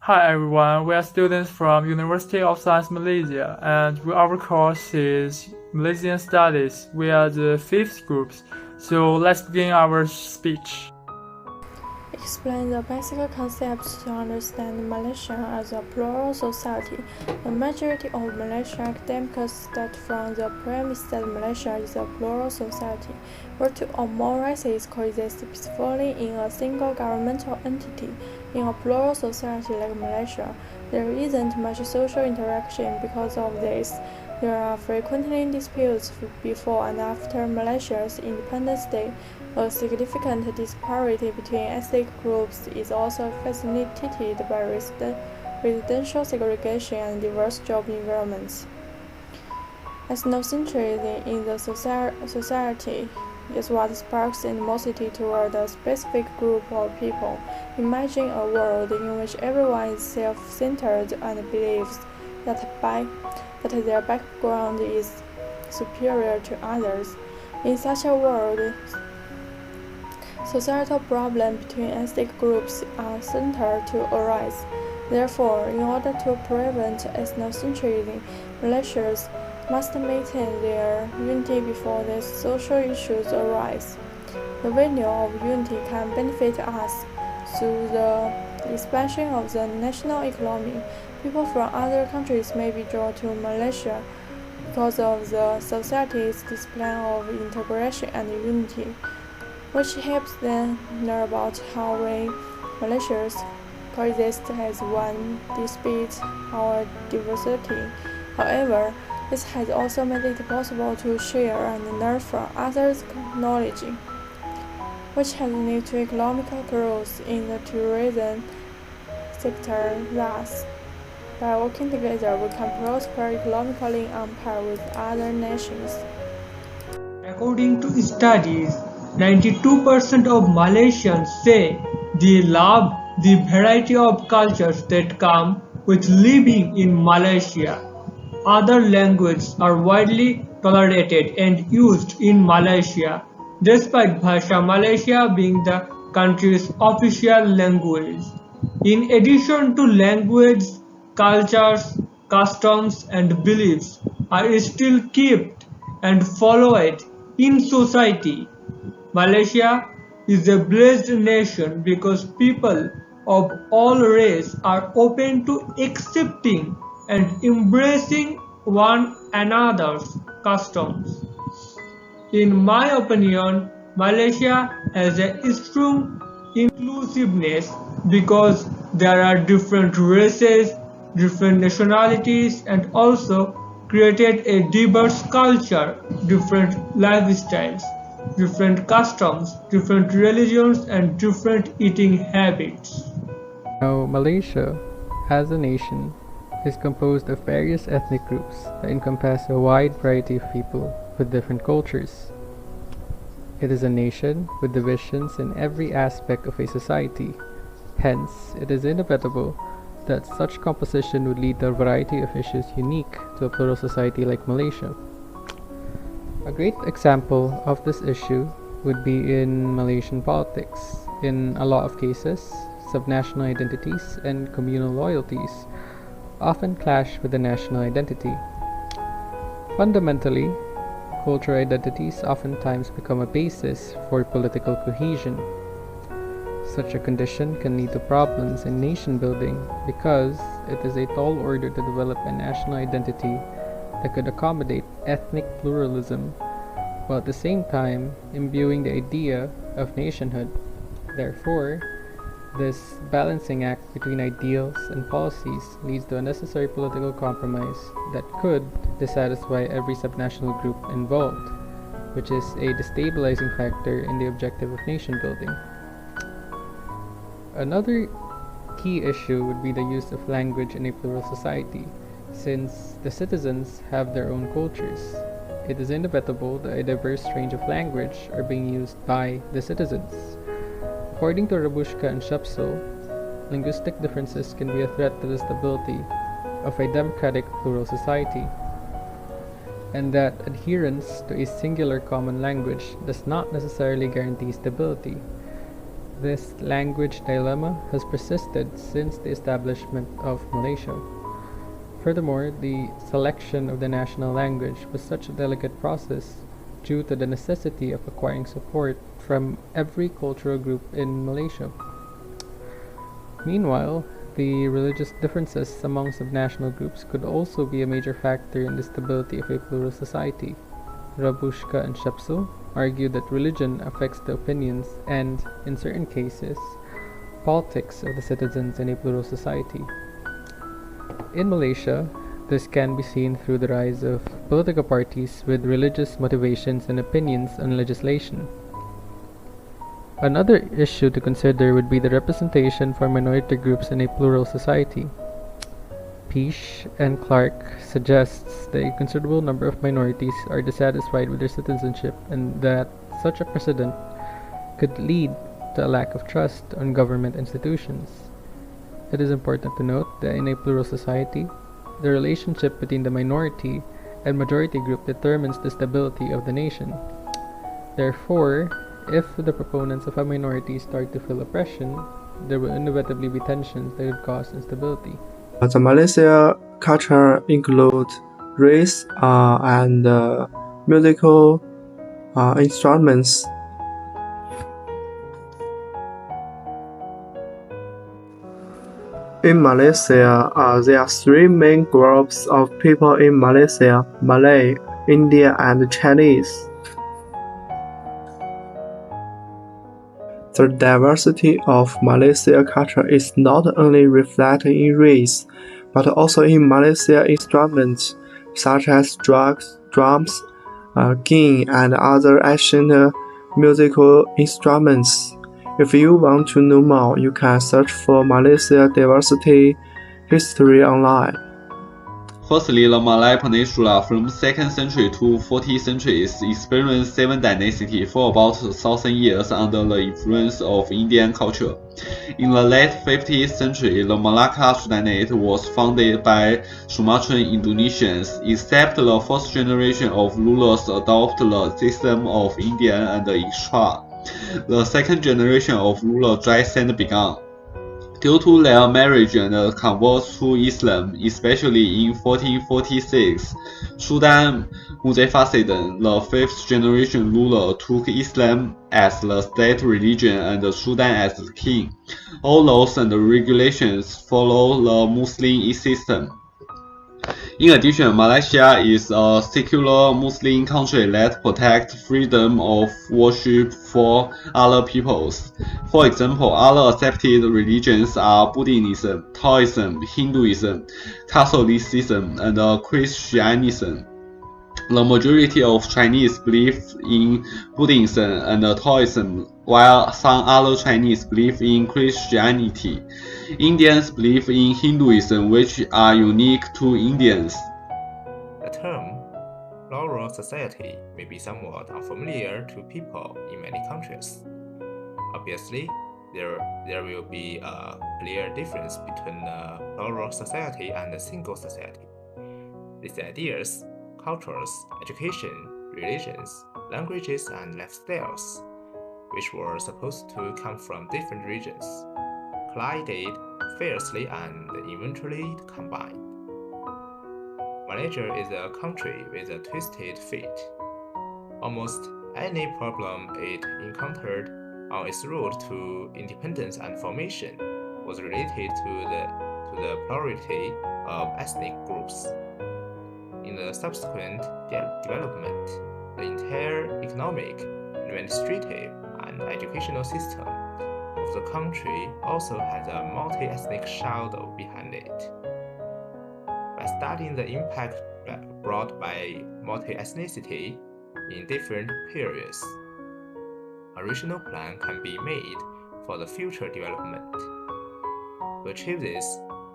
Hi everyone, we are students from University of Science Malaysia, and our course is Malaysian Studies. We are the fifth group, so let's begin our speech. Explain the basic concepts to understand Malaysia as a plural society. The majority of Malaysian academics start from the premise that Malaysia is a plural society, where two or more races coexist peacefully in a single governmental entity. In a plural society like Malaysia, there isn't much social interaction because of this. There are frequently disputes before and after Malaysia's Independence Day. A significant disparity between ethnic groups is also facilitated by residential segregation and diverse job environments. Ethnocentrism in the society is what sparks animosity toward a specific group of people. Imagine a world in which everyone is self-centered and believes that their background is superior to others. In such a world, societal problems between ethnic groups are certain to arise. Therefore, in order to prevent ethnocentrism, Malaysians must maintain their unity before these social issues arise. The value of unity can benefit us through the expansion of the national economy. People from other countries may be drawn to Malaysia because of the society's display of integration and unity, which helps them learn about how we Malaysians coexist as one despite our diversity. However, this has also made it possible to share and learn from others' knowledge, which has led to economic growth in the tourism sector. Thus, by working together, we can prosper economically on par with other nations. According to studies, 92% of Malaysians say they love the variety of cultures that come with living in Malaysia. Other languages are widely tolerated and used in Malaysia, despite Bhasha Malaysia being the country's official language. In addition to language, cultures, customs, and beliefs are still kept and followed in society. Malaysia is a blessed nation because people of all races are open to accepting and embracing one another's customs. In my opinion, Malaysia has a strong inclusiveness because there are different races, different nationalities, and also created a diverse culture, different lifestyles, different customs, different religions, and different eating habits. Now, Malaysia, as a nation, is composed of various ethnic groups that encompass a wide variety of people with different cultures. It is a nation with divisions in every aspect of a society. Hence, it is inevitable that such composition would lead to a variety of issues unique to a plural society like Malaysia. A great example of this issue would be in Malaysian politics. In a lot of cases, subnational identities and communal loyalties often clash with the national identity. Fundamentally, cultural identities oftentimes become a basis for political cohesion. Such a condition can lead to problems in nation building because it is a tall order to develop a national identity that could accommodate ethnic pluralism while at the same time imbuing the idea of nationhood. Therefore, this balancing act between ideals and policies leads to a necessary political compromise that could dissatisfy every subnational group involved, which is a destabilizing factor in the objective of nation building. Another key issue would be the use of language in a plural society, since the citizens have their own cultures. It is inevitable that a diverse range of language are being used by the citizens. According to Rabushka and Shepsel, linguistic differences can be a threat to the stability of a democratic plural society, and that adherence to a singular common language does not necessarily guarantee stability. This language dilemma has persisted since the establishment of Malaysia. Furthermore, the selection of the national language was such a delicate process due to the necessity of acquiring support from every cultural group in Malaysia. Meanwhile, the religious differences among subnational groups could also be a major factor in the stability of a plural society. Rabushka and Shepsel argue that religion affects the opinions and, in certain cases, politics of the citizens in a plural society. In Malaysia, this can be seen through the rise of political parties with religious motivations and opinions on legislation. Another issue to consider would be the representation for minority groups in a plural society. Peace and Clark suggests that a considerable number of minorities are dissatisfied with their citizenship and that such a precedent could lead to a lack of trust on government institutions. It is important to note that in a plural society, the relationship between the minority and majority group determines the stability of the nation. Therefore, if the proponents of a minority start to feel oppression, there will inevitably be tensions that would cause instability. The Malaysia culture includes race and musical instruments. In Malaysia, there are three main groups of people in Malaysia: Malay, Indian, and Chinese. The diversity of Malaysia culture is not only reflected in race, but also in Malaysia instruments such as drums, ging, and other ancient musical instruments. If you want to know more, you can search for Malaysia diversity history online. Firstly, the Malay Peninsula from 2nd century to 14th centuries experienced 7 dynasties for about 1,000 years under the influence of Indian culture. In the late 15th century, the Malacca Sultanate was founded by Sumatran Indonesians, except the first generation of rulers adopted the system of Indian and Isha. The second generation of rulers then began. Due to their marriage and convert to Islam, especially in 1446, Sultan Muzaffarseddin, the 5th generation ruler, took Islam as the state religion and the Sultan as the king. All laws and regulations follow the Muslim system. In addition, Malaysia is a secular Muslim country that protects freedom of worship for other peoples. For example, other accepted religions are Buddhism, Taoism, Hinduism, Catholicism, and Christianism. The majority of Chinese believe in Buddhism and Taoism, while some other Chinese believe in Christianity. Indians believe in Hinduism, which are unique to Indians. The term plural society may be somewhat unfamiliar to people in many countries. Obviously, there will be a clear difference between a plural society and a single society. These ideas, cultures, education, religions, languages, and lifestyles, which were supposed to come from different regions, collided fiercely and eventually combined. Malaysia is a country with a twisted fate. Almost any problem it encountered on its road to independence and formation was related to the plurality of ethnic groups. In the subsequent development, the entire economic, administrative, and educational system of the country also has a multi-ethnic shadow behind it. By studying the impact brought by multi-ethnicity in different periods, a regional plan can be made for the future development. To achieve this,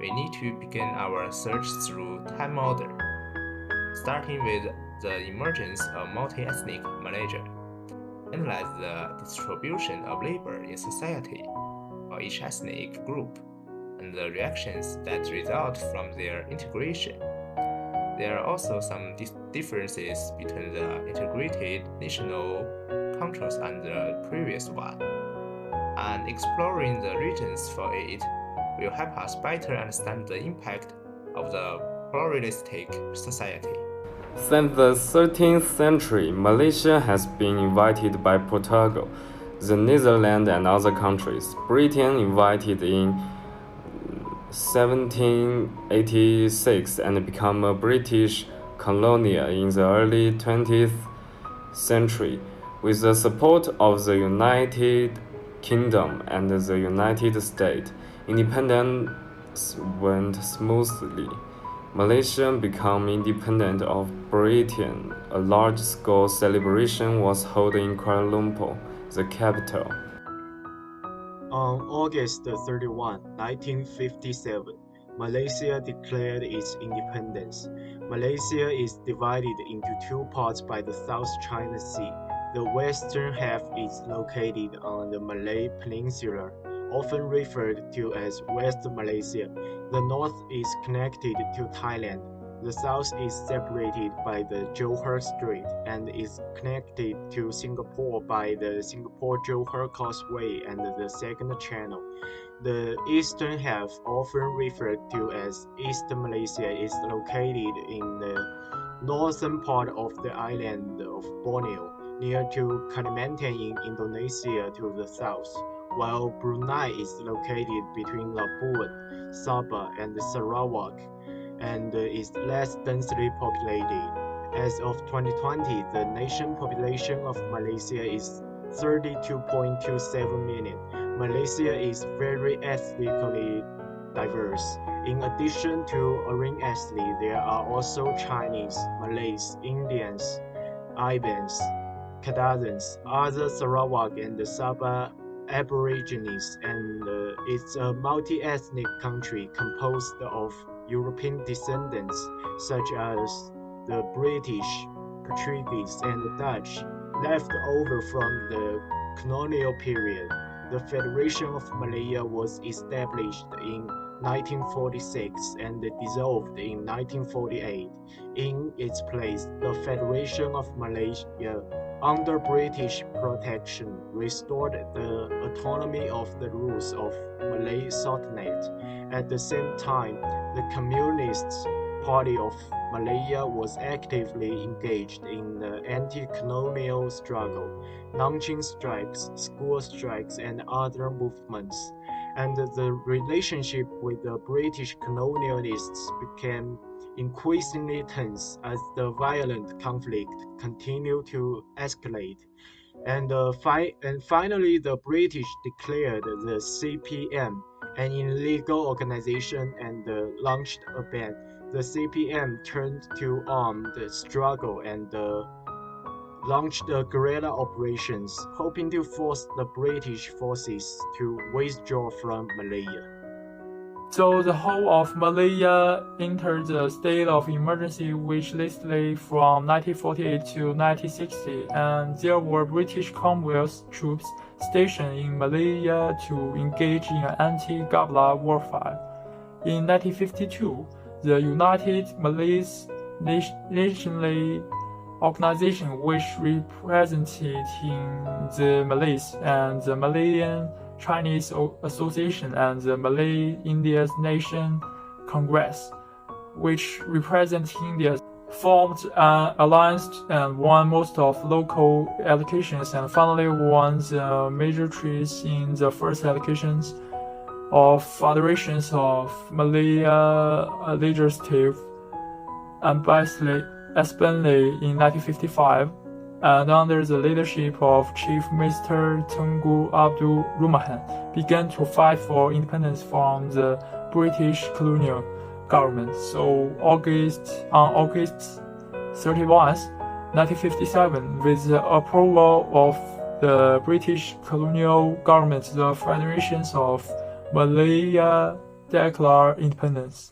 we need to begin our search through time order, starting with the emergence of multi-ethnic Malaysia. Analyze the distribution of labor in society for each ethnic group and the reactions that result from their integration. There are also some differences between the integrated national controls and the previous one. and exploring the reasons for it will help us better understand the impact of the pluralistic society. Since the 13th century, Malaysia has been invited by Portugal, the Netherlands, and other countries. Britain invited in 1786 and became a British colony in the early 20th century. With the support of the United Kingdom and the United States, independence went smoothly. Malaysia became independent of Britain. A large-scale celebration was held in Kuala Lumpur, the capital. On August 31, 1957, Malaysia declared its independence. Malaysia is divided into two parts by the South China Sea. The western half is located on the Malay Peninsula, often referred to as West Malaysia. The north is connected to Thailand. The south is separated by the Johor Strait and is connected to Singapore by the Singapore-Johor Causeway and the Second Channel. The eastern half, often referred to as East Malaysia, is located in the northern part of the island of Borneo, near to Kalimantan in Indonesia to the south, while Brunei is located between Labuan, Sabah, and Sarawak, and is less densely populated. As of 2020, the nation population of Malaysia is 32.27 million. Malaysia is very ethnically diverse. In addition to Orang Asli, there are also Chinese, Malays, Indians, Ibans, Kadazans, other Sarawak and Sabah Aborigines, and it's a multi-ethnic country composed of European descendants such as the British, Portuguese, and the Dutch, left over from the colonial period. The Federation of Malaya was established in 1946 and dissolved in 1948. In its place, the Federation of Malaysia, under British protection, restored the autonomy of the rules of Malay Sultanate. At the same time, the Communist Party of Malaya was actively engaged in the anti-colonial struggle, launching strikes, school strikes, and other movements. And the relationship with the British colonialists became increasingly tense as the violent conflict continued to escalate. And finally, the British declared the CPM an illegal organization and launched a ban. The CPM turned to armed struggle and launched guerrilla operations, hoping to force the British forces to withdraw from Malaya. So the whole of Malaya entered the state of emergency, which lasted from 1948 to 1960, and there were British Commonwealth troops stationed in Malaya to engage in an anti-guerrilla warfare. In 1952, the United Malays Nationally Organization, which represented the Malays, and the Malayan Chinese Association and the Malay India's Nation Congress, which represent India, formed an alliance and won most of local elections, and finally won the major trees in the first elections of Federations of Malaya Legislative Assembly in 1955, and under the leadership of Chief Minister Tunku Abdul Rahman, began to fight for independence from the British colonial government. So on August 31, 1957, with the approval of the British colonial government, the Federations of Malaya declared independence.